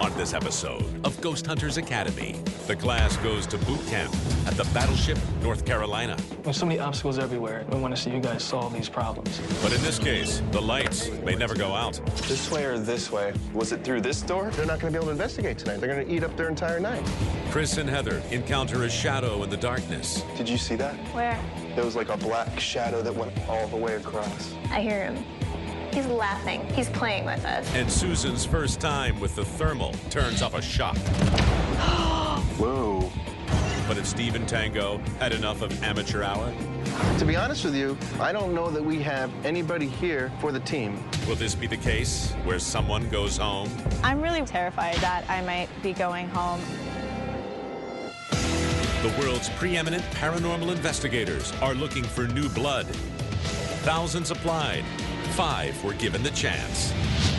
on this episode of Ghost Hunters Academy. The class goes to boot camp at the Battleship, North Carolina. There's so many obstacles everywhere. We want to see you guys solve these problems. But in this case, the lights may never go out. This way or this way? Was it through this door? They're not going to be able to investigate tonight. They're going to eat up their entire night. Chris and Heather encounter a shadow in the darkness. Did you see that? Where? There was like a black shadow that went all the way across. I hear him. He's laughing. He's playing with us. And Susan's first time with the thermal turns off a shock. Whoa. But if Steve and Tango had enough of amateur hour, To be honest with you, I don't know that we have anybody here for the team. will this be the case where someone goes home? I'm really terrified that I might be going home. The world's preeminent paranormal investigators are looking for new blood. Thousands applied. 5 were given the chance.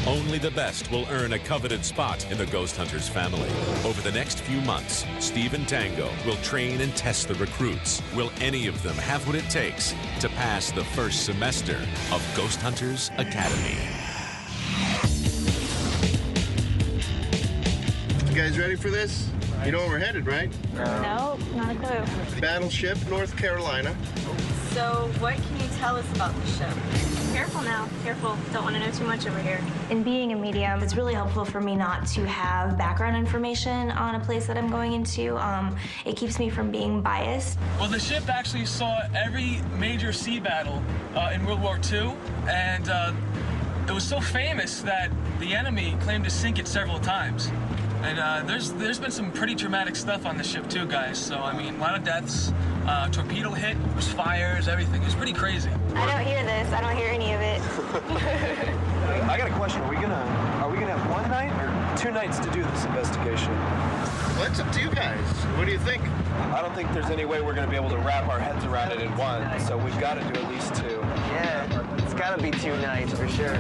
Only the best will earn a coveted spot in the Ghost Hunters family. Over the next few months, Steve and Tango will train and test the recruits. Will any of them have what it takes to pass the first semester of Ghost Hunters Academy? You guys ready for this? You know where we're headed, right? No, not a clue. Battleship, North Carolina. So what can you tell us about the ship? Careful now. Careful. Don't want to know too much over here. In being a medium, it's really helpful for me not to have background information on a place that I'm going into. It keeps me from being biased. Well, the ship actually saw every major sea battle in World War II, and it was so famous that the enemy claimed to sink it several times. And there's been some pretty dramatic stuff on the ship too, guys. So I mean, a lot of deaths, torpedo hit, there's fires, everything. It was pretty crazy. I don't hear this. I don't hear any of it. I got a question. Are we gonna have one night or 2 nights to do this investigation? Well, it's up to you guys. What do you think? I don't think there's any way we're gonna be able to wrap our heads around it in one, so we've got to do at least 2. Yeah, it's gotta be 2 nights for sure.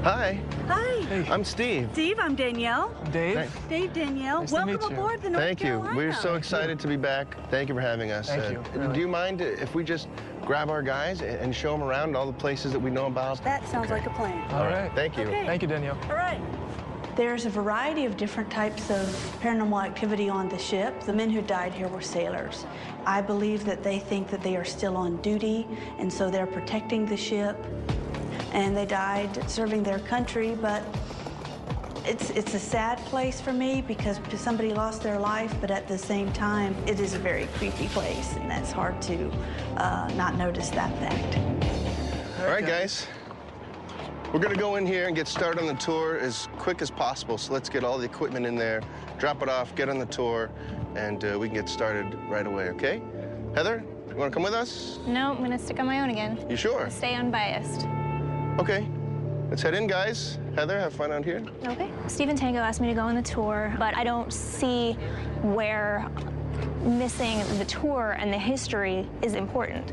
Hi, Hi. I'm Steve. Steve, I'm Danielle. Dave? Dave, Danielle. Nice to Welcome meet you. aboard the North Thank you. Carolina. We're so excited to be back. Thank you for having us. Thank you, really. Do you mind if we just grab our guys and show them around all the places that we know about? That sounds like a plan. All right. Thank you. Okay. Thank you, Danielle. All right. There's a variety of different types of paranormal activity on the ship. The men who died here were sailors. I believe that they think that they are still on duty, and so they're protecting the ship. And they died serving their country, but it's a sad place for me because somebody lost their life, but at the same time, it is a very creepy place, and that's hard to not notice that fact. All right, guys. We're gonna go in here and get started on the tour as quick as possible. So let's get all the equipment in there, drop it off, get on the tour, and we can get started right away, okay? Heather, you wanna come with us? No, I'm going to stick on my own again. You sure? Stay unbiased. Okay, let's head in, guys. Heather, have fun out here. Okay. Steve and Tango asked me to go on the tour, but I don't see where missing the tour and the history is important.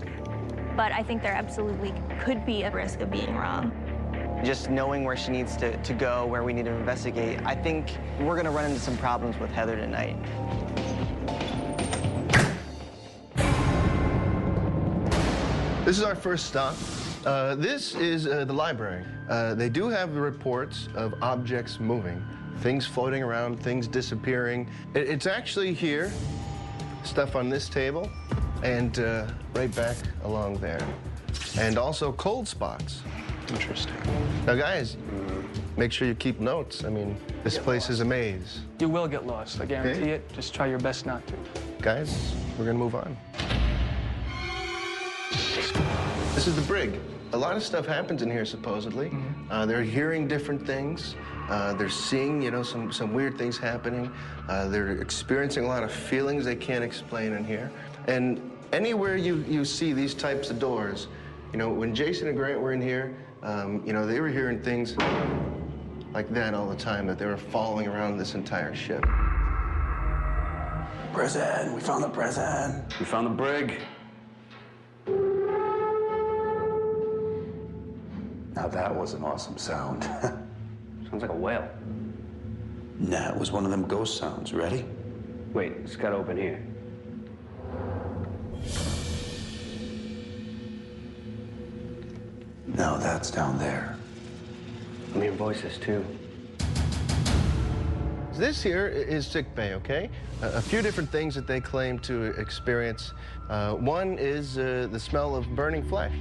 But I think there absolutely could be a risk of being wrong. Just knowing where she needs to go, where we need to investigate. I think we're gonna run into some problems with Heather tonight. This is our first stop. This is the library. They do have the reports of objects moving, things floating around, things disappearing. It's actually here, stuff on this table, and right back along there. And also cold spots. Interesting. Now, guys, make sure you keep notes. I mean, this place is a maze. You will get lost, I guarantee it. Just try your best not to. Guys, we're gonna move on. This is the brig. A lot of stuff happens in here, supposedly. They're hearing different things. They're seeing, you know, some weird things happening. They're experiencing a lot of feelings they can't explain in here. And anywhere you see these types of doors, you know, when Jason and Grant were in here, you know, they were hearing things like that all the time, that they were following around this entire ship. Prison. We found the prison. We found the brig. Now that was an awesome sound. Sounds like a whale. Nah, it was one of them ghost sounds. Ready? Wait, it's gotta open here. No, that's down there. I'm hearing voices, too. This here is sick bay, okay? A few different things that they claim to experience. One is the smell of burning flesh.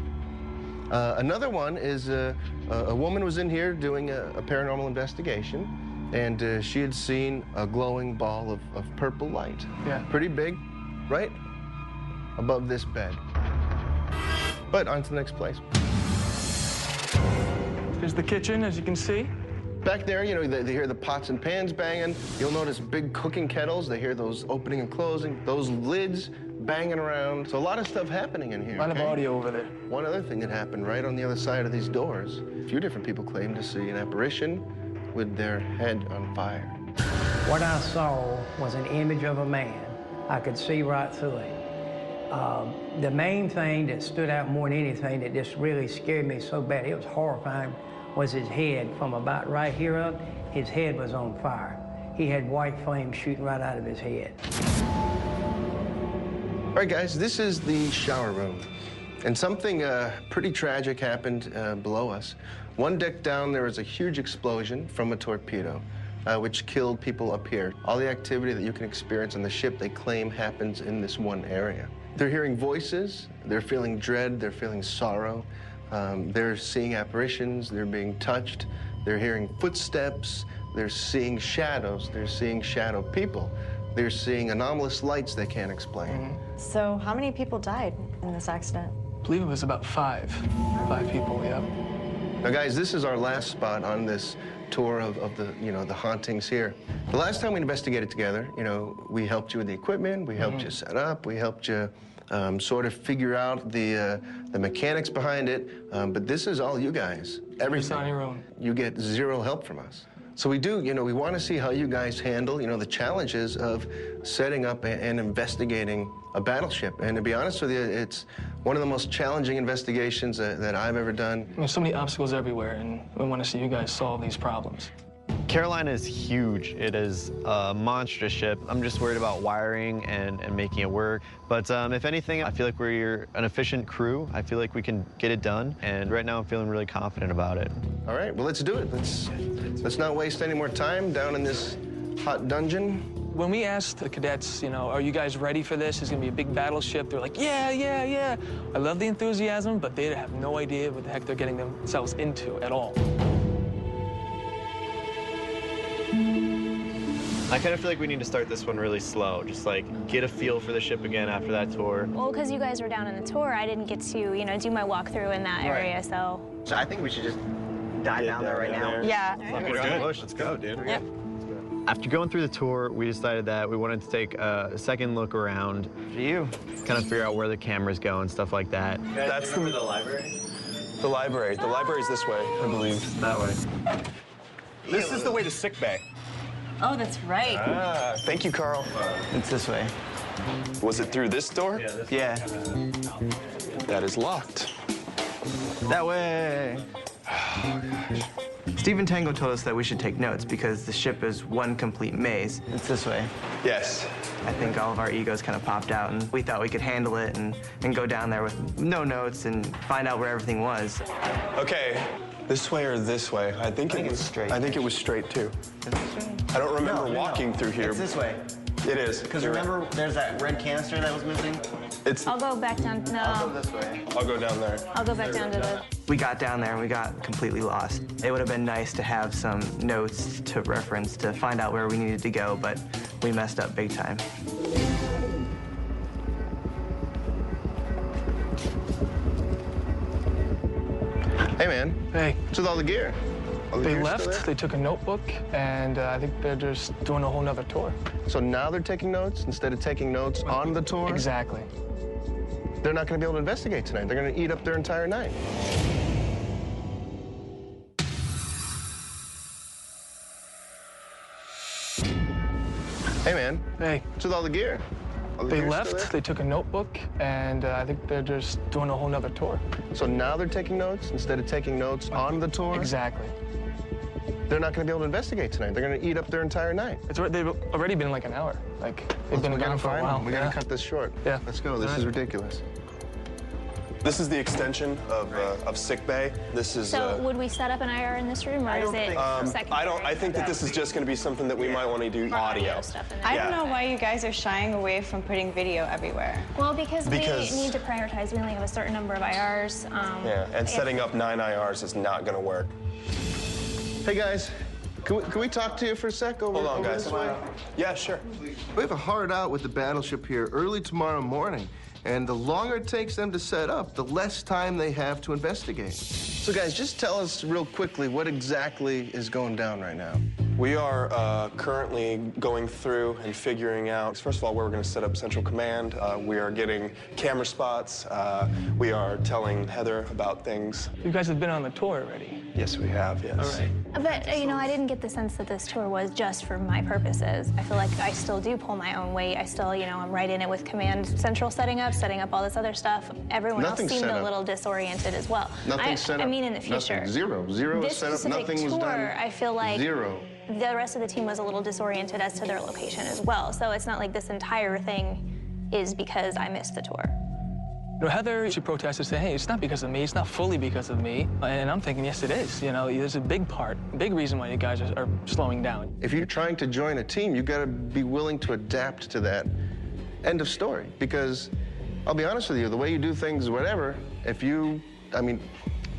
Another one is a woman was in here doing a paranormal investigation, and she had seen a glowing ball of purple light. Yeah. Pretty big, right above this bed. But on to the next place. Here's the kitchen, as you can see. Back there, you know, they hear the pots and pans banging. You'll notice big cooking kettles. They hear those opening and closing, those lids banging around. So a lot of stuff happening in here. A lot of audio over there. One other thing that happened right on the other side of these doors, a few different people claim to see an apparition with their head on fire. What I saw was an image of a man. I could see right through it. The main thing that stood out more than anything that just really scared me so bad, it was horrifying, was his head. From about right here up, his head was on fire. He had white flames shooting right out of his head. All right, guys, this is the shower room. And something pretty tragic happened below us. One deck down, there was a huge explosion from a torpedo, which killed people up here. All the activity that you can experience on the ship, they claim happens in this one area. They're hearing voices, they're feeling dread, they're feeling sorrow. They're seeing apparitions, they're being touched, they're hearing footsteps, they're seeing shadows, they're seeing shadow people, they're seeing anomalous lights they can't explain. So how many people died in this accident? I believe it was about five people, yeah. Now guys, this is our last spot on this tour of the, you know, the hauntings here. The last time we investigated together, you know, we helped you with the equipment, we helped you set up, we helped you sort of figure out the mechanics behind it, but this is all you guys. Everything. It's on your own. You get zero help from us. So we do, you know, we want to see how you guys handle, you know, the challenges of setting up and investigating a battleship. And to be honest with you, it's one of the most challenging investigations that I've ever done. There's so many obstacles everywhere, and we want to see you guys solve these problems. Carolina is huge. It is a monstrous ship. I'm just worried about wiring and making it work. But if anything, I feel like we're an efficient crew. I feel like we can get it done. And right now I'm feeling really confident about it. All right, well, let's do it. Let's not waste any more time down in this hot dungeon. When we asked the cadets, you know, are you guys ready for this? It's gonna be a big battleship. They're like, yeah, yeah, yeah. I love the enthusiasm, but they have no idea what the heck they're getting themselves into at all. I kind of feel like we need to start this one really slow, just like get a feel for the ship again after that tour. Well, because you guys were down on the tour, I didn't get to, you know, do my walkthrough in that area, so. So I think we should just dive down there right now. Yeah. Let's go, dude. Yep. After going through the tour, we decided that we wanted to take a second look around. For you. Kind of figure out where the cameras go and stuff like that. That's the library? The library. The library's this way, I believe. That way. This is the way to sick bay. Oh, that's right. Ah, thank you, Carl. It's this way. Was it through this door? Yeah. That is locked. That way. Oh, gosh. Steve and Tango told us that we should take notes because the ship is one complete maze. It's this way. Yes. I think all of our egos kind of popped out, and we thought we could handle it and go down there with no notes and find out where everything was. Okay, this way or this way? I think it was straight. I think it was straight, too. I don't remember walking through here. It's this way. It is. Because remember, there's that red canister that was missing? I'll go back down. No. I'll go this way. I'll go down there. I'll go back down to the. We got down there and we got completely lost. It would have been nice to have some notes to reference to find out where we needed to go, but we messed up big time. Hey, man. Hey. What's with all the gear? All the They gear left, still there? they took a notebook, and I think they're just doing a whole nother tour. So now they're taking notes instead of taking notes on the tour? Exactly. They're not going to be able to investigate tonight. They're going to eat up their entire night. Hey, man. Hey. What's with all the gear? All the They gear still left, there? they took a notebook, and I think they're just doing a whole nother tour. So now they're taking notes instead of taking notes on the tour? Exactly. They're not going to be able to investigate tonight. They're going to eat up their entire night. They've already been like an hour. Like, they've been gone for a while. We got to cut this short. Yeah. Let's go. This is ridiculous. This is the extension of sick bay. This is. So would we set up an IR in this room, or is it secondary? I think that this is just going to be something that we might want to do audio stuff in I don't know why you guys are shying away from putting video everywhere. Well, because we need to prioritize. We only have a certain number of IRs. Yeah, and setting up 9 IRs is not going to work. Hey, guys. Can we talk to you for a sec? Hold on, guys. This way? Yeah, sure. We have a hard out with the battleship here early tomorrow morning. And the longer it takes them to set up, the less time they have to investigate. So, guys, just tell us real quickly what exactly is going down right now. We are currently going through and figuring out, first of all, where we're going to set up central command. We are getting camera spots. We are telling Heather about things. You guys have been on the tour already. Yes, we have, yes. All right. But, you know, I didn't get the sense that this tour was just for my purposes. I feel like I still do pull my own weight. I still, you know, I'm right in it with Command Central setting up all this other stuff. Everyone else seemed a little disoriented as well. Nothing set up. I mean, in the future. Nothing. Zero is set up. Nothing was done. I feel like zero. The rest of the team was a little disoriented as to their location as well. So it's not like this entire thing is because I missed the tour. You know, Heather, she protested, saying, hey, it's not because of me, it's not fully because of me. And I'm thinking, yes, it is. You know, there's a big reason why you guys are slowing down. If you're trying to join a team, you've got to be willing to adapt to that. End of story. Because I'll be honest with you, the way you do things, whatever,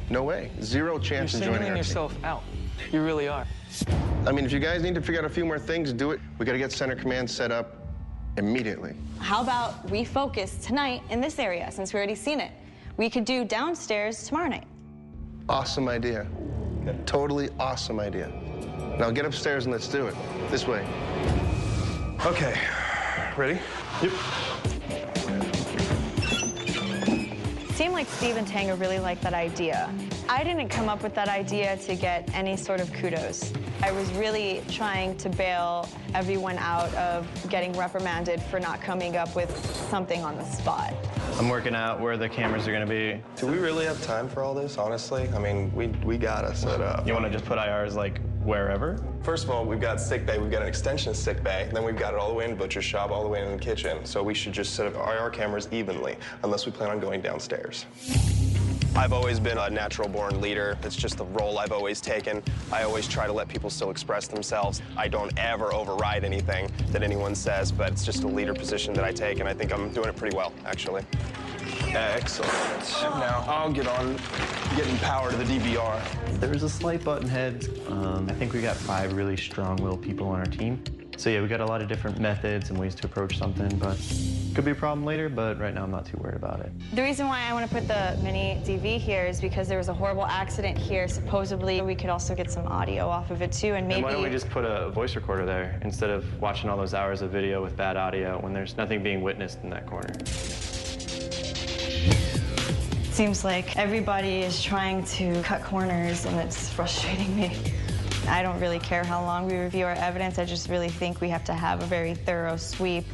no way. Zero chance of joining our team. You're singling yourself out. You really are. I mean, if you guys need to figure out a few more things, do it. We got to get center command set up immediately. How about we focus tonight in this area, since we already seen it? We could do downstairs tomorrow night. Awesome idea. Totally awesome idea. Now get upstairs and let's do it. This way. Okay. Ready? Yep. Seemed like Steve and Tango really liked that idea. I didn't come up with that idea to get any sort of kudos. I was really trying to bail everyone out of getting reprimanded for not coming up with something on the spot. I'm working out where the cameras are going to be. Do we really have time for all this, honestly? I mean, we got to set up. You want to just put IRs, like, wherever? First of all, we've got sick bay. We've got an extension of sick bay. Then we've got it all the way in the butcher shop, all the way in the kitchen. So we should just set up IR cameras evenly, unless we plan on going downstairs. I've always been a natural-born leader. It's just the role I've always taken. I always try to let people still express themselves. I don't ever override anything that anyone says, but it's just a leader position that I take, and I think I'm doing it pretty well, actually. Excellent. Now I'll get on getting power to the DVR. There was a slight button head. I think we got 5 really strong-willed people on our team. So yeah, we got a lot of different methods and ways to approach something, but could be a problem later, but right now I'm not too worried about it. The reason why I want to put the mini DV here is because there was a horrible accident here. Supposedly, we could also get some audio off of it too, and maybe... And why don't we just put a voice recorder there instead of watching all those hours of video with bad audio when there's nothing being witnessed in that corner? Seems like everybody is trying to cut corners, and it's frustrating me. I don't really care how long we review our evidence. I just really think we have to have a very thorough sweep.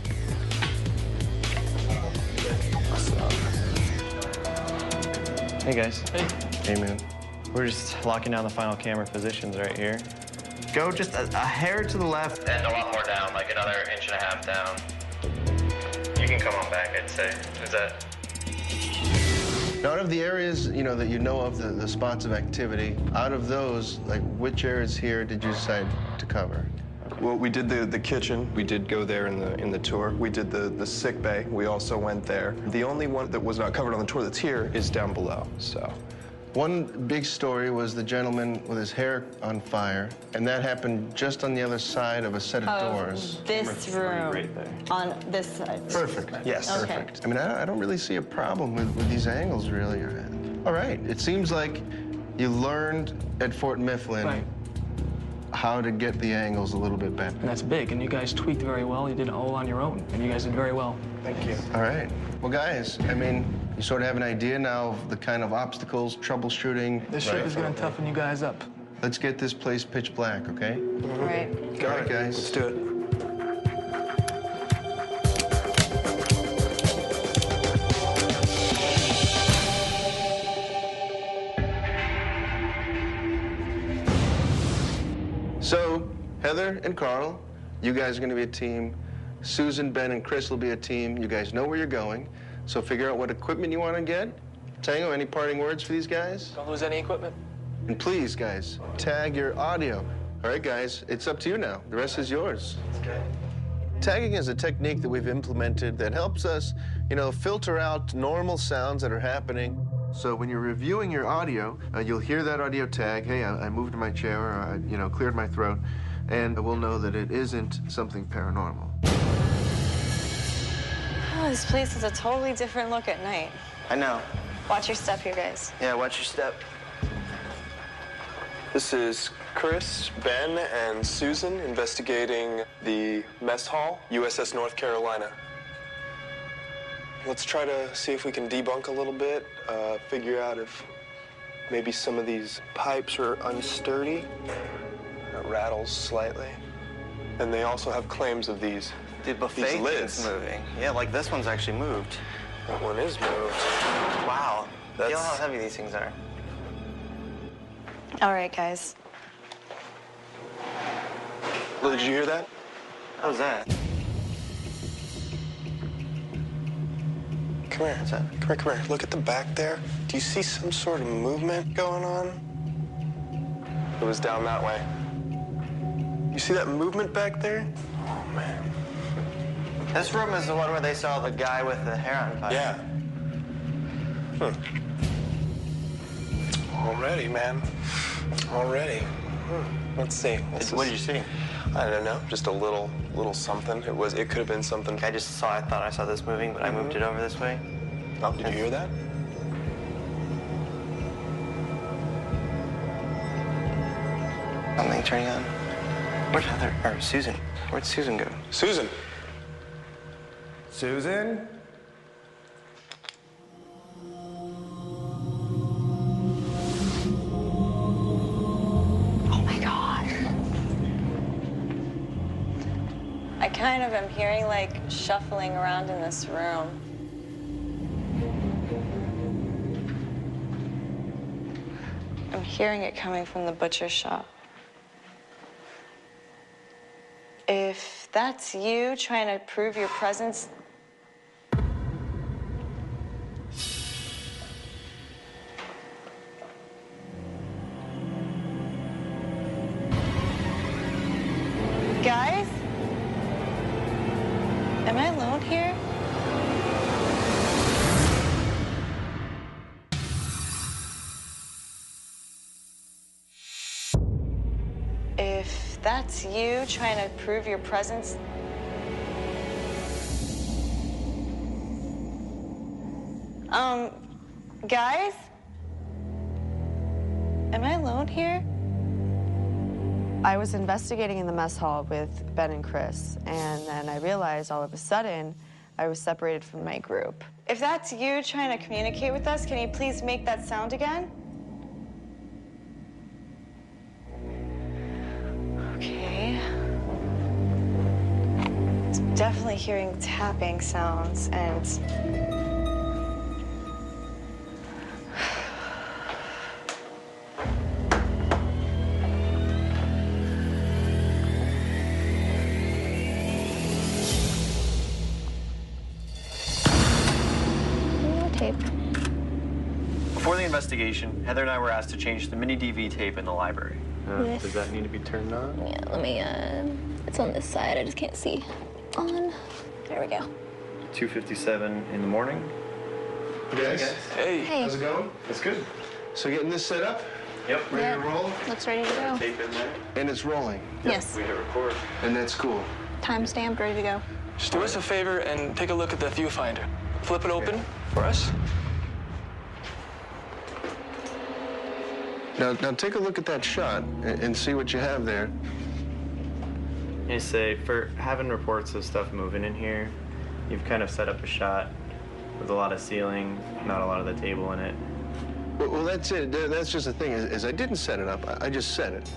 Hey, guys. Hey. Hey, man. We're just locking down the final camera positions right here. Go just a hair to the left. And a lot more down, like another 1.5 inches down. You can come on back, I'd say. Is that... Now, out of the areas, you know, that you know of, the spots of activity, out of those, like, which areas here did you decide to cover? Well, we did the kitchen. We did go there in the tour. We did the sick bay. We also went there. The only one that was not covered on the tour that's here is down below, so. One big story was the gentleman with his hair on fire, and that happened just on the other side of a set of doors. This room, right there. on this side. Perfect. Yes. Okay. Perfect. I mean, I don't really see a problem with these angles, really. All right. It seems like you learned at Fort Mifflin how to get the angles a little bit better. And that's big, and you guys tweaked very well. You did it all on your own, and you guys did very well. Thank you. All right. Well, guys, I mean, you sort of have an idea now of the kind of obstacles, troubleshooting. This ship is going to toughen you guys up. Let's get this place pitch black, okay? All right. All right, guys. Let's do it. So, Heather and Carl, you guys are going to be a team. Susan, Ben, and Chris will be a team. You guys know where you're going. So figure out what equipment you want to get. Tango, any parting words for these guys? Don't lose any equipment. And please, guys, tag your audio. All right, guys, it's up to you now. The rest is yours. Okay. Tagging is a technique that we've implemented that helps us, filter out normal sounds that are happening. So when you're reviewing your audio, you'll hear that audio tag. Hey, I moved my chair, or I, cleared my throat, and we'll know that it isn't something paranormal. Oh, this place has a totally different look at night. I know. Watch your step here, guys. Yeah, watch your step. This is Chris, Ben, and Susan investigating the mess hall, USS North Carolina. Let's try to see if we can debunk a little bit, figure out if maybe some of these pipes are unsturdy. It rattles slightly. And they also have claims of these The buffet lids. thing's moving. Yeah, like this one's actually moved. That one is moved. Wow. Feel how heavy these things are. All right, guys. Well, did you hear that? What was that? Come here. What's that? Come here. Look at the back there. Do you see some sort of movement going on? It was down that way. You see that movement back there? Oh, man. This room is the one where they saw the guy with the hair on fire. Yeah. Already, man. Already. Let's see. What did you see? I don't know. Just a little something. It could have been something. I thought I saw this moving, but I moved it over this way. Oh, did you hear that? Something turning on. Where's Heather? Or Susan? Where'd Susan go? Susan. Susan? Oh my God. I kind of am hearing like shuffling around in this room. I'm hearing it coming from the butcher shop. If that's you trying to prove your presence, guys, am I alone here? If that's you trying to prove your presence, guys, am I alone here? I was investigating in the mess hall with Ben and Chris, and then I realized all of a sudden I was separated from my group. If that's you trying to communicate with us, can you please make that sound again? Okay. Definitely hearing tapping sounds and... Tape. Before the investigation, Heather and I were asked to change the mini DV tape in the library. Yes. Does that need to be turned on? Yeah, let me, it's on this side. I just can't see. On. There we go. 2:57 in the morning. Guys, Hey. Hey. how's it going? That's good. So getting this set up, Yep. ready to roll, Looks ready to go. Tape in there. and it's rolling, Yes. We hit record. and that's cool. Time stamped, ready to go. Just do us a favor and take a look at the viewfinder. Flip it open for us. Now take a look at that shot and see what you have there. I say, for having reports of stuff moving in here, you've kind of set up a shot with a lot of ceiling, not a lot of the table in it. Well, that's it. That's just the thing, is I didn't set it up. I just set it.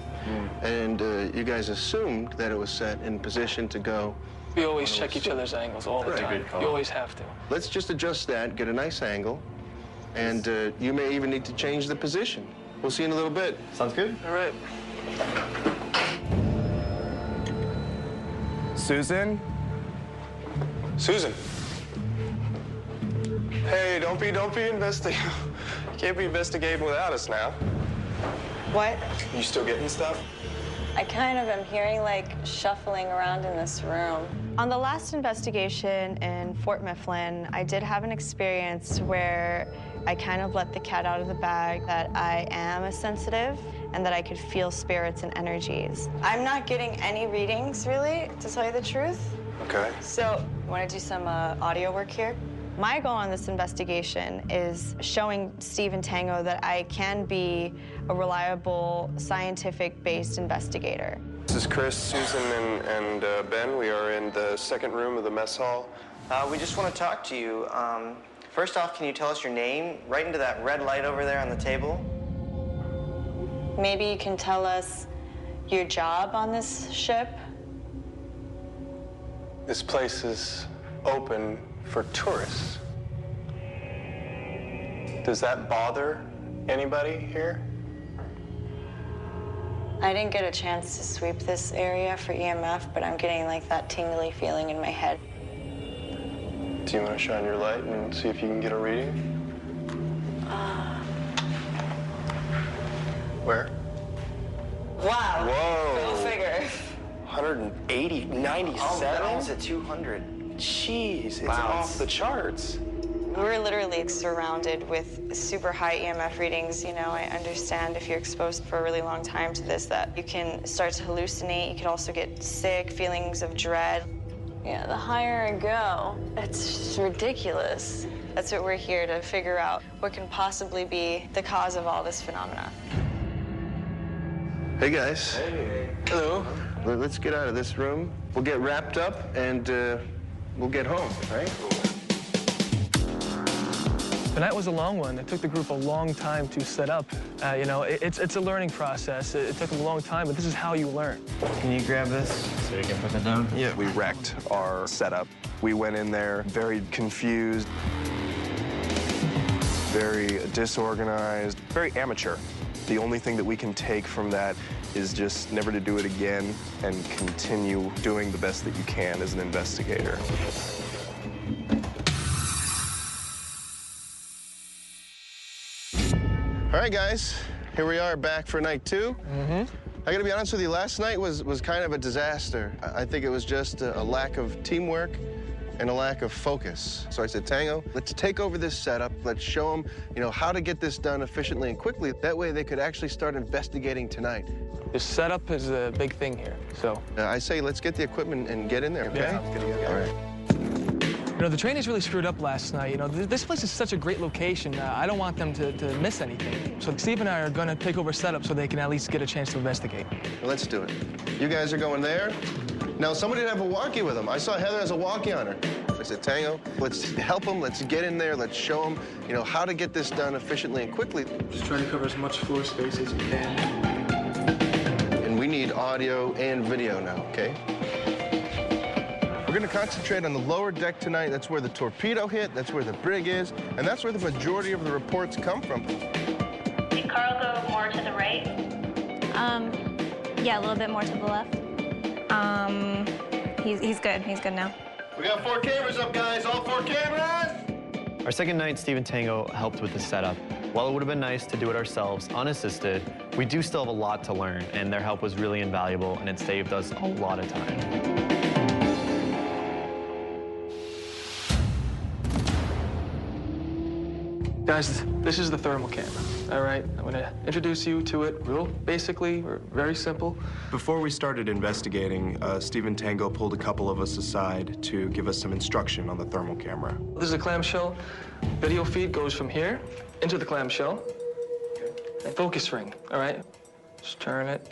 And you guys assumed that it was set in position to go. We always check each other's angles all the Right. time. Good call. You always have to. Let's just adjust that, get a nice angle, and you may even need to change the position. We'll see you in a little bit. Sounds good? All right. Susan? Susan. Hey, don't be investigating. You can't be investigating without us now. What? You still getting stuff? I kind of am hearing like shuffling around in this room. On the last investigation in Fort Mifflin, I did have an experience where I kind of let the cat out of the bag that I am a sensitive and that I could feel spirits and energies. I'm not getting any readings, really, to tell you the truth. Okay. So, want to do some audio work here? My goal on this investigation is showing Steve and Tango that I can be a reliable, scientific-based investigator. This is Chris, Susan, and Ben. We are in the second room of the mess hall. We just want to talk to you. First off, can you tell us your name? Right into that red light over there on the table. Maybe you can tell us your job on this ship? This place is open for tourists. Does that bother anybody here? I didn't get a chance to sweep this area for EMF, but I'm getting like that tingly feeling in my head. Do you want to shine your light and see if you can get a reading? Where? Wow. Whoa. Go figure. 180, 97? Oh, that one's at 200. Jeez, it's Wow. off the charts. We're literally surrounded with super high EMF readings. You know, I understand if you're exposed for a really long time to this that you can start to hallucinate. You can also get sick, feelings of dread. Yeah, the higher I go, it's just ridiculous. That's what we're here to figure out, what can possibly be the cause of all this phenomena. Hey, guys. Hey. Hello. Let's get out of this room. We'll get wrapped up and we'll get home, right? The night was a long one. It took the group a long time to set up. You know, it's a learning process. It took them a long time, but this is how you learn. Can you grab this so we can put that down? Yeah. We wrecked our setup. We went in there very confused, very disorganized, very amateur. The only thing that we can take from that is just never to do it again and continue doing the best that you can as an investigator. All right, guys, here we are back for night 2. I gotta be honest with you, last night was kind of a disaster. I think it was just a lack of teamwork and a lack of focus. So I said, Tango, let's take over this setup. Let's show them, you know, how to get this done efficiently and quickly. That way they could actually start investigating tonight. The setup is a big thing here, so. I say let's get the equipment and get in there, okay? Yeah. All right. You know, the trainers really screwed up last night. You know, this place is such a great location. I don't want them to miss anything. So Steve and I are gonna take over setup so they can at least get a chance to investigate. Let's do it. You guys are going there. Now, somebody didn't have a walkie with them. I saw Heather has a walkie on her. I said, Tango, let's help them. Let's get in there. Let's show them, you know, how to get this done efficiently and quickly. Just trying to cover as much floor space as you can. And we need audio and video now, okay? We're gonna concentrate on the lower deck tonight. That's where the torpedo hit, that's where the brig is, and that's where the majority of the reports come from. Did Carl go more to the right? Yeah, a little bit more to the left. He's good. He's good now. We got 4 cameras up, guys. All 4 cameras! Our second night, Steve and Tango helped with the setup. While it would have been nice to do it ourselves, unassisted, we do still have a lot to learn, and their help was really invaluable, and it saved us a lot of time. Guys, this is the thermal camera, all right? I'm gonna introduce you to it real basically, or very simple. Before we started investigating, Steve and Tango pulled a couple of us aside to give us some instruction on the thermal camera. This is a clamshell. Video feed goes from here into the clamshell. And focus ring, all right? Just turn it,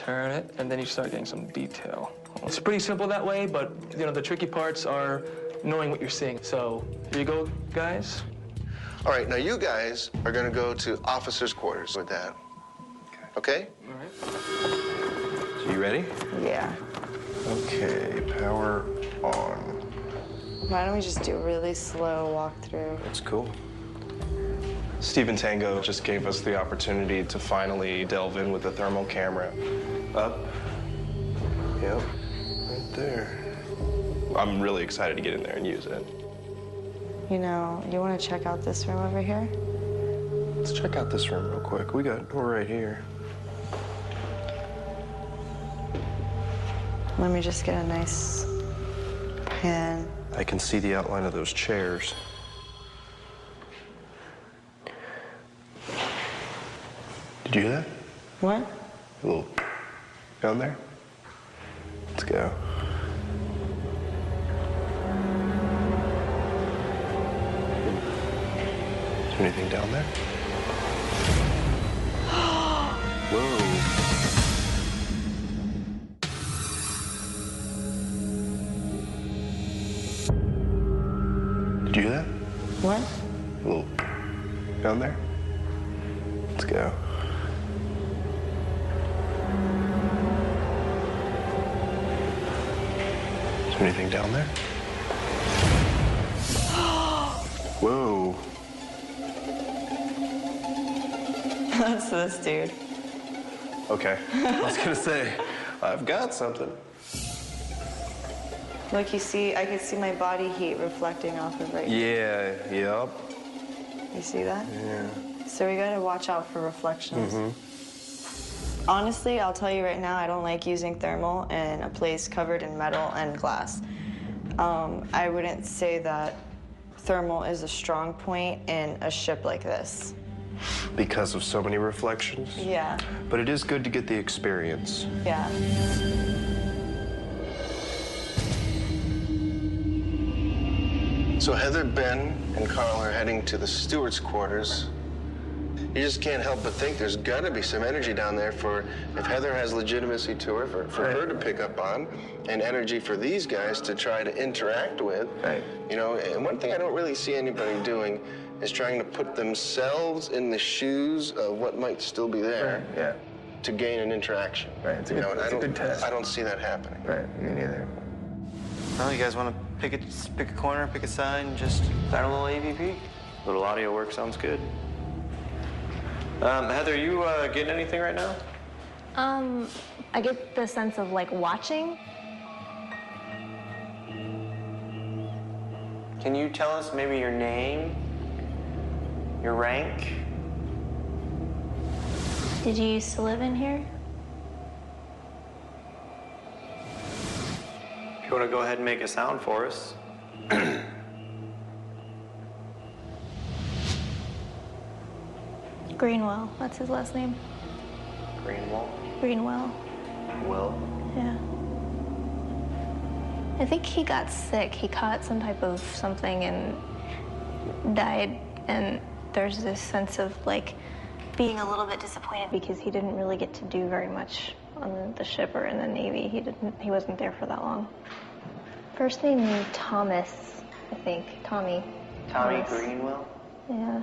and then you start getting some detail. It's pretty simple that way, but you know, the tricky parts are knowing what you're seeing. So here you go, guys. All right, now you guys are gonna go to officers' quarters with that. Okay? All right. So you ready? Yeah. Okay, power on. Why don't we just do a really slow walkthrough? That's cool. Steve and Tango just gave us the opportunity to finally delve in with the thermal camera. Up. Yep. Right there. I'm really excited to get in there and use it. You know, you want to check out this room over here? Let's check out this room real quick. We're right here. Let me just get a nice pan. I can see the outline of those chairs. Did you hear that? What? A little down there? Let's go. Is there anything down there? Whoa. Did you hear that? What? A little down there? Let's go. Is there anything down there? Whoa. That's this dude. Okay. I was gonna say, I've got something. Look, you see, I can see my body heat reflecting off of right Yeah, yep. You see that? Yeah. So we gotta watch out for reflections. Mm-hmm. Honestly, I'll tell you right now, I don't like using thermal in a place covered in metal and glass. I wouldn't say that thermal is a strong point in a ship like this. Because of so many reflections? Yeah. But it is good to get the experience. Yeah. So Heather, Ben, and Carl are heading to the steward's quarters. You just can't help but think there's gotta be some energy down there for, if Heather has legitimacy to her, for her to pick up on, and energy for these guys to try to interact with. Right. You know, and one thing I don't really see anybody doing is trying to put themselves in the shoes of what might still be there. Right. Yeah. To gain an interaction. Right. It's a good test. I don't see that happening. Right. Me neither. Well, you guys want to pick a corner, pick a side, and just start a little AVP? A little audio work sounds good. Heather, are you getting anything right now? I get the sense of like watching. Can you tell us maybe your name, your rank? Did you used to live in here? If you want to go ahead and make a sound for us. Greenwell, that's his last name. Greenwell? Greenwell. Will? Yeah. I think he got sick. He caught some type of something and died. And there's this sense of like being a little bit disappointed because he didn't really get to do very much on the ship or in the Navy. He wasn't there for that long. First name Thomas, I think. Tommy. Tommy Thomas. Greenwell? Yeah.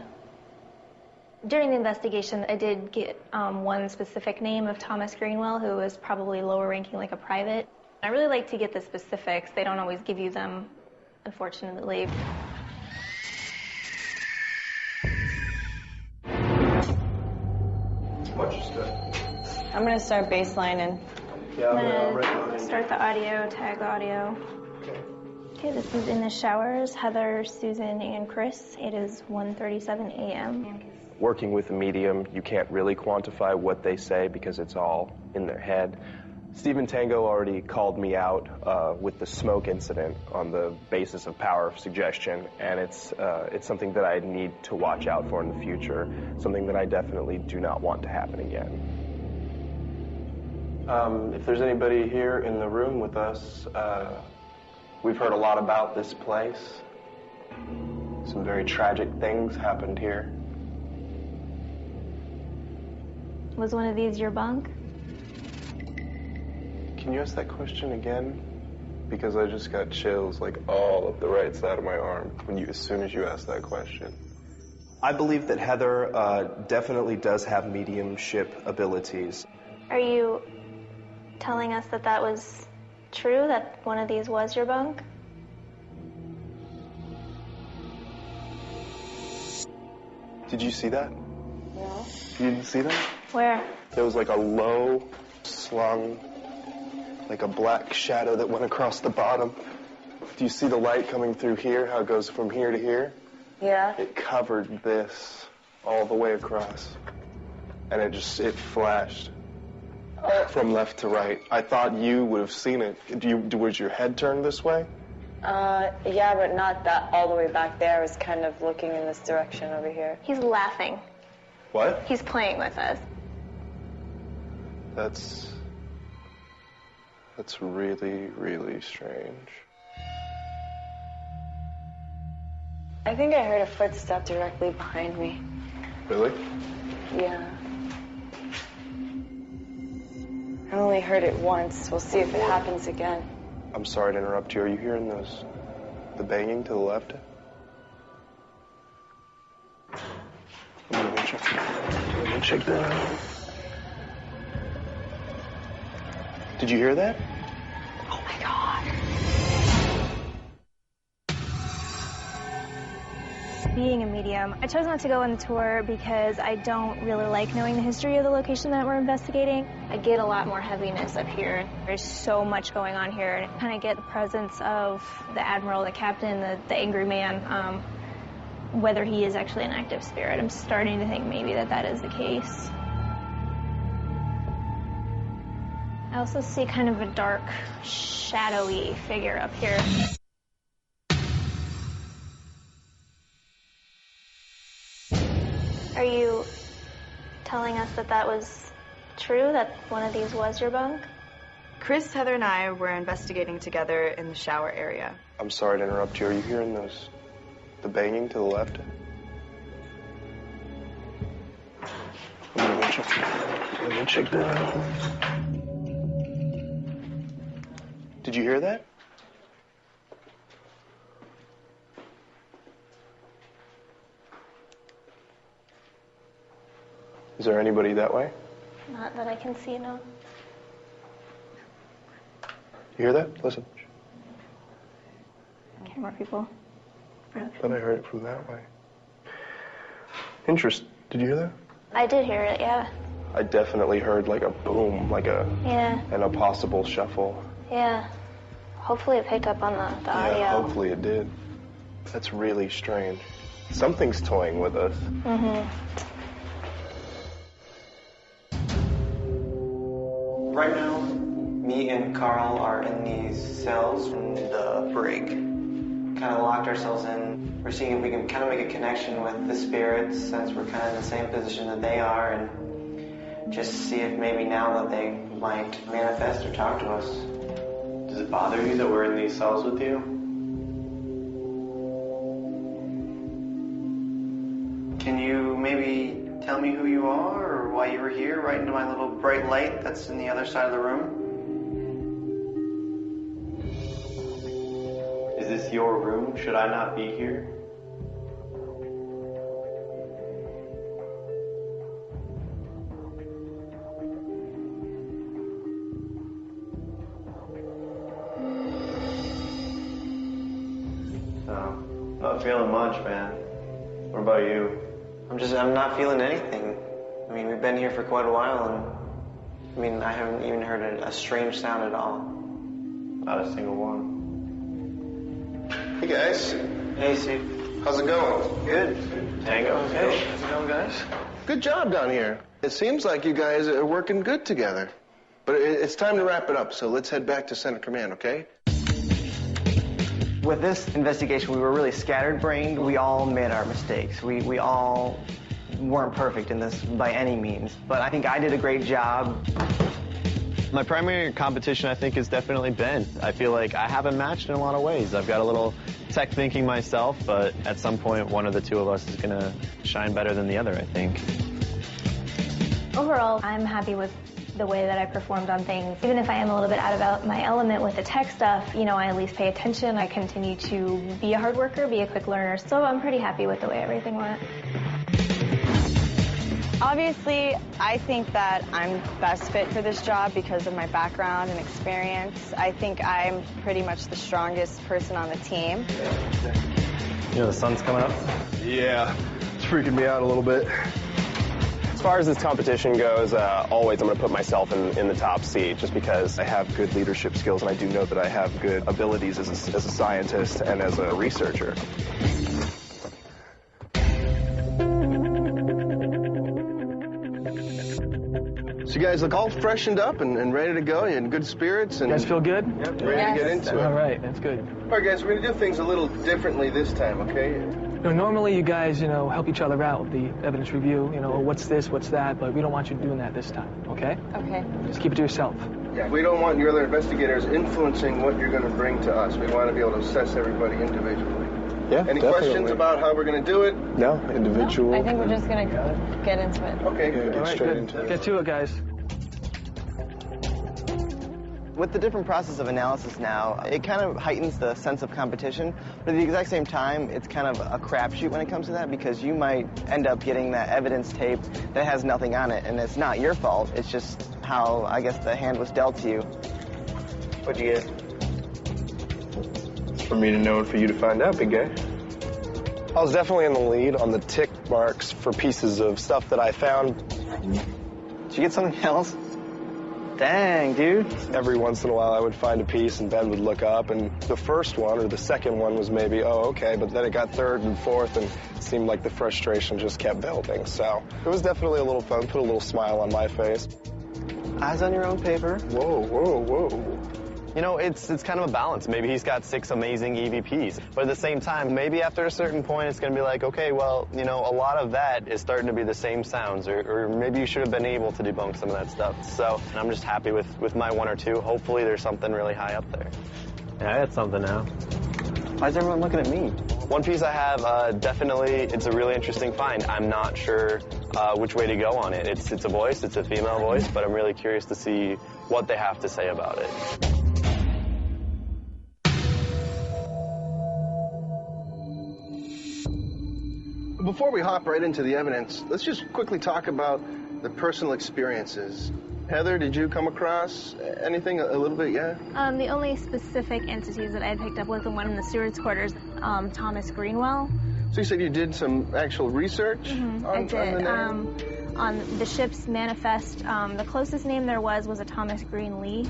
During the investigation, I did get one specific name of Thomas Greenwell, who was probably lower ranking, like a private. I really like to get the specifics. They don't always give you them, unfortunately. Watch your step. I'm gonna start baselining. Yeah, I'm gonna start the audio, tag the audio. Okay, this is in the showers. Heather, Susan, and Chris. It is 1:37 a.m. Working with a medium, you can't really quantify what they say because it's all in their head. Stephen Tango already called me out with the smoke incident on the basis of power of suggestion, and it's something that I need to watch out for in the future, something that I definitely do not want to happen again. If there's anybody here in the room with us, we've heard a lot about this place. Some very tragic things happened here. Was one of these your bunk? Can you ask that question again? Because I just got chills like all up the right side of my arm as soon as you asked that question. I believe that Heather definitely does have mediumship abilities. Are you telling us that that was true, that one of these was your bunk? Did you see that? No. You didn't see that? Where? There was like a low slung, like a black shadow that went across the bottom. Do you see the light coming through here, how it goes from here to here? Yeah. It covered this all the way across. And it flashed from left to right. I thought you would have seen it. Was your head turned this way? Yeah, but not that all the way back there. I was kind of looking in this direction over here. He's laughing. What? He's playing with us. That's really, really strange. I think I heard a footstep directly behind me. Really? Yeah. I only heard it once. We'll see if it happens again. I'm sorry to interrupt you. Are you hearing the banging to the left? Let me check that out. Did you hear that? Oh my God. Being a medium, I chose not to go on the tour because I don't really like knowing the history of the location that we're investigating. I get a lot more heaviness up here. There's so much going on here, and I kind of get the presence of the admiral, the captain, the angry man, whether he is actually an active spirit. I'm starting to think maybe that is the case. I also see kind of a dark, shadowy figure up here. Are you telling us that was true, that one of these was your bunk? Chris, Heather, and I were investigating together in the shower area. I'm sorry to interrupt you. Are you hearing the banging to the left? Let me check that out. Did you hear that? Is there anybody that way? Not that I can see, no. You hear that? Listen. Camera people. I thought I heard it from that way. Interest. Did you hear that? I did hear it, yeah. I definitely heard like a boom, and a possible shuffle. Yeah. Hopefully it picked up on the audio. Yeah, hopefully it did. That's really strange. Something's toying with us. Mm-hmm. Right now, me and Carl are in these cells in the brig. Kind of locked ourselves in. We're seeing if we can kind of make a connection with the spirits, since we're kind of in the same position that they are, and just see if maybe now that they might manifest or talk to us. Does it bother you that we're in these cells with you? Can you maybe tell me who you are or why you were here, right into my little bright light that's in the other side of the room? Is this your room? Should I not be here? Not feeling much, man. What about you? I'm not feeling anything. I mean, we've been here for quite a while, and I mean, I haven't even heard a strange sound at all. Not a single one. Hey guys. Hey, Steve. How's it going? Good. Tango? Hey. How's it going, guys? Good job down here. It seems like you guys are working good together. But it's time to wrap it up, so let's head back to Center Command, okay? With this investigation, we were really scattered-brained. We all made our mistakes. We all weren't perfect in this by any means. But I think I did a great job. My primary competition, I think, is definitely Ben. I feel like I have him matched in a lot of ways. I've got a little tech thinking myself, but at some point, one of the two of us is going to shine better than the other, I think. Overall, I'm happy with the way that I performed on things. Even if I am a little bit out of my element with the tech stuff, you know, I at least pay attention. I continue to be a hard worker, be a quick learner. So I'm pretty happy with the way everything went. Obviously, I think that I'm best fit for this job because of my background and experience. I think I'm pretty much the strongest person on the team. You know the sun's coming up? Yeah, it's freaking me out a little bit. far as this competition goes, always I'm going to put myself in the top seat just because I have good leadership skills and I do know that I have good abilities as a scientist and as a researcher. So you guys look all freshened up and ready to go. You're in good spirits. And you guys feel good? Yep, ready to get into it. All right, that's good. All right, guys, we're going to do things a little differently this time, okay? Normally you guys, help each other out with the evidence review. What's this, what's that, but we don't want you doing that this time, okay? Okay. Just keep it to yourself. Yeah, we don't want your other investigators influencing what you're going to bring to us. We want to be able to assess everybody individually. Yeah, Any definitely. questions about how we're going to do it? No, individual. No, I think we're just going to get into it. Okay, get All right, straight good. into it. Get to it, guys. With the different process of analysis now, it kind of heightens the sense of competition, but at the exact same time, it's kind of a crapshoot when it comes to that because you might end up getting that evidence tape that has nothing on it, and it's not your fault. It's just how, I guess, the hand was dealt to you. What'd you get? It's for me to know and for you to find out, big guy. I was definitely in the lead on the tick marks for pieces of stuff that I found. Did you get something else? Dang, dude. Every once in a while I would find a piece and Ben would look up, and the first one or the second one was maybe, oh, okay, but then it got third and fourth, and it seemed like the frustration just kept building. So it was definitely a little fun, put a little smile on my face. Eyes on your own paper. Whoa, whoa, whoa. It's kind of a balance. Maybe he's got 6 amazing EVPs, but at the same time, maybe after a certain point, it's going to be like, okay, well, a lot of that is starting to be the same sounds, or maybe you should have been able to debunk some of that stuff. So I'm just happy with my 1 or 2. Hopefully there's something really high up there. Yeah, I got something now. Why is everyone looking at me? One piece I have, definitely, it's a really interesting find. I'm not sure which way to go on it. It's a voice, it's a female voice, but I'm really curious to see what they have to say about it. Before we hop right into the evidence, let's just quickly talk about the personal experiences. Heather, did you come across anything a little bit yet? The only specific entities that I had picked up was the one in the steward's quarters, Thomas Greenwell. So you said you did some actual research I did. on the name? On the ship's manifest, the closest name there was a Thomas Green Lee,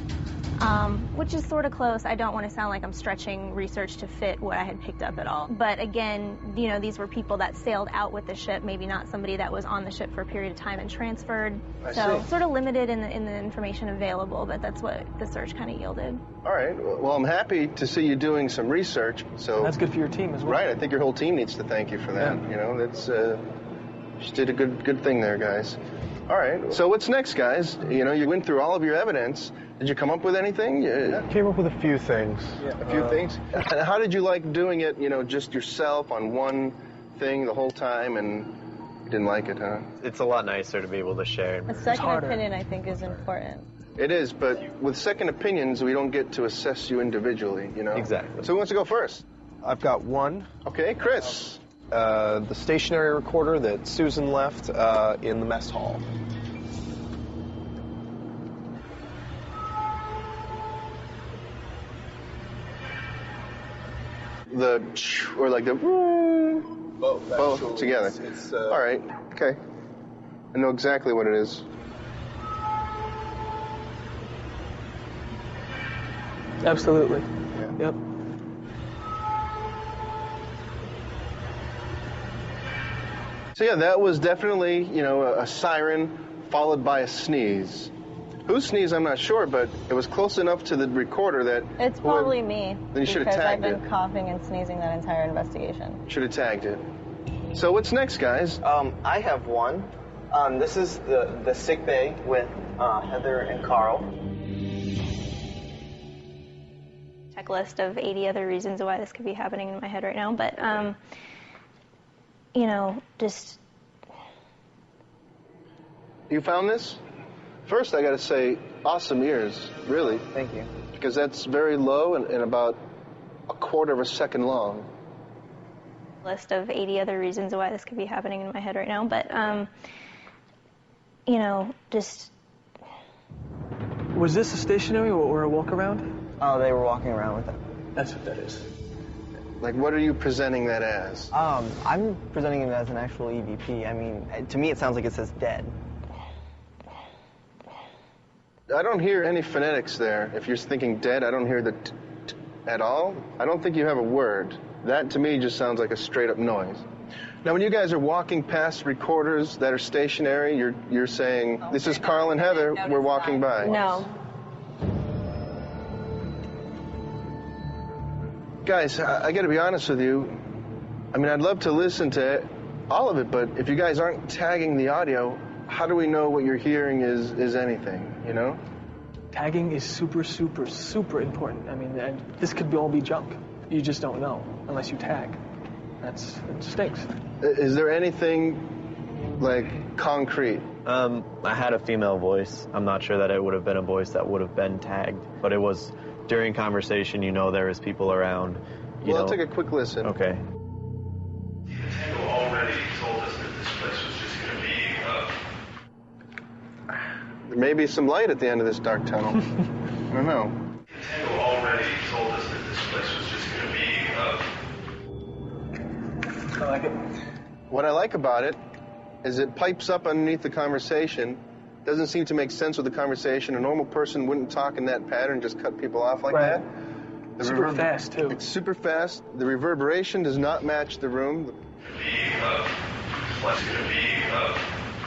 which is sort of close. I don't want to sound like I'm stretching research to fit what I had picked up at all. But again, these were people that sailed out with the ship, maybe not somebody that was on the ship for a period of time and transferred. So sort of limited in the information available, but that's what the search kind of yielded. All right. Well, I'm happy to see you doing some research. So that's good for your team as well. Right. I think your whole team needs to thank you for that. Yeah. That's you did a good thing there, guys. All right. So what's next, guys? You went through all of your evidence. Did you come up with anything? Came up with a few things. Yeah, a few things. And how did you like doing it? Just yourself on one thing the whole time, and didn't like it, huh? It's a lot nicer to be able to share. A second opinion, I think, is important. It is, but with second opinions, we don't get to assess you individually. Exactly. So who wants to go first? I've got one. Okay, Chris. The stationary recorder that Susan left in the mess hall. Or like the both together. All right. Okay. I know exactly what it is. Absolutely. Yeah. Yep. So yeah, that was definitely, a siren followed by a sneeze. Whose sneeze, I'm not sure, but it was close enough to the recorder that... It's probably me. Then you should have tagged it. Because I've been coughing and sneezing that entire investigation. Should have tagged it. So what's next, guys? I have one. This is the sick bay with Heather and Carl. Checklist of 80 other reasons why this could be happening in my head right now, but, just... You found this? First, I got to say, awesome ears, really. Thank you. Because that's very low and about a quarter of a second long. List of 80 other reasons why this could be happening in my head right now, but, just... Was this a stationary or a walk-around? Oh, they were walking around with it. That's what that is. Like, what are you presenting that as? I'm presenting it as an actual EVP. I mean, to me, it sounds like it says dead. I don't hear any phonetics there. If you're thinking dead, I don't hear the t at all. I don't think you have a word. That, to me, just sounds like a straight-up noise. Now, when you guys are walking past recorders that are stationary, you're saying, this is Carl and Heather, we're walking by. No. Guys, I got to be honest with you. I mean, I'd love to listen to all of it, but if you guys aren't tagging the audio, how do we know what you're hearing is anything, you know? Tagging is super, super, super important. I mean, this could all be junk. You just don't know unless you tag. It stinks. Is there anything, like, concrete? I had a female voice. I'm not sure that it would have been a voice that would have been tagged, but it was during conversation, you know there is people around. Well, I'll take a quick listen. Okay. Tango already told us that this place was just going to be There may be some light at the end of this dark tunnel. I don't know. Tango already told us that this place was just going to be I like it. What I like about it is it pipes up underneath the conversation. Doesn't seem to make sense with the conversation. A normal person wouldn't talk in that pattern, just cut people off like that. Super fast, too. It's super fast. The reverberation does not match the room.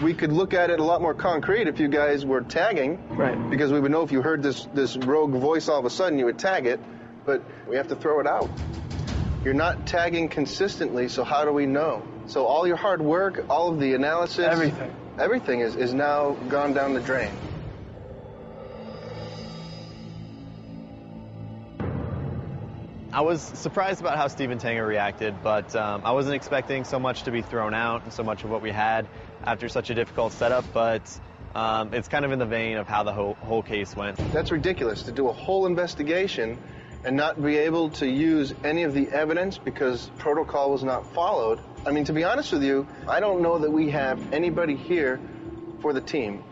We could look at it a lot more concrete if you guys were tagging. Right. Because we would know if you heard this rogue voice all of a sudden, you would tag it. But we have to throw it out. You're not tagging consistently, so how do we know? So all your hard work, all of the analysis... Everything is now gone down the drain. I was surprised about how Steve and Tanger reacted, but I wasn't expecting so much to be thrown out and so much of what we had after such a difficult setup, but it's kind of in the vein of how the whole case went. That's ridiculous, to do a whole investigation and not be able to use any of the evidence because protocol was not followed. I mean, to be honest with you, I don't know that we have anybody here for the team.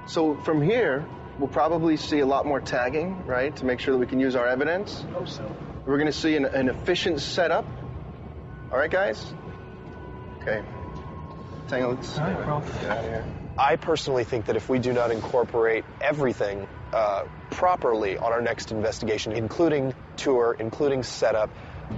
So from here, we'll probably see a lot more tagging, right, to make sure that we can use our evidence. I hope so. We're going to see an efficient setup. All right, guys? Okay. Tango, let's get out of here. I personally think that if we do not incorporate everything properly on our next investigation, including tour, including setup,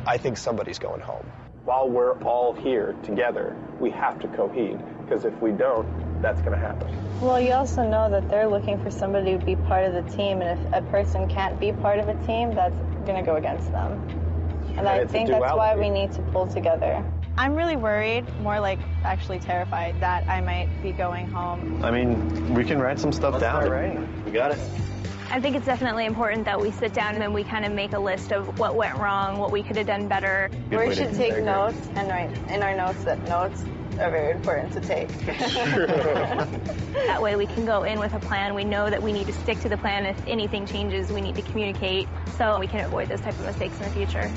I think somebody's going home. While we're all here together, we have to cohere, because if we don't, that's going to happen. Well, you also know that they're looking for somebody to be part of the team, and if a person can't be part of a team, that's going to go against them. And I think that's why we need to pull together. I'm really worried, more like actually terrified, that I might be going home. I mean, we can write some stuff down. Right. We got it. I think it's definitely important that we sit down and then we kind of make a list of what went wrong, what we could have done better. We should take notes and write in our notes that notes are very important to take. That way we can go in with a plan. We know that we need to stick to the plan. If anything changes, we need to communicate so we can avoid those type of mistakes in the future.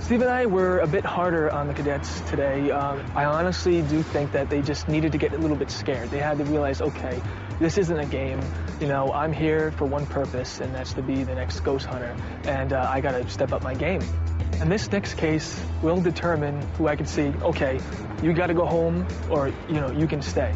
Steve and I were a bit harder on the cadets today. I honestly do think that they just needed to get a little bit scared. They had to realize, okay, this isn't a game. You know, I'm here for one purpose, and that's to be the next ghost hunter. And I got to step up my game. And this next case will determine who I can see, okay, you got to go home or, you know, you can stay.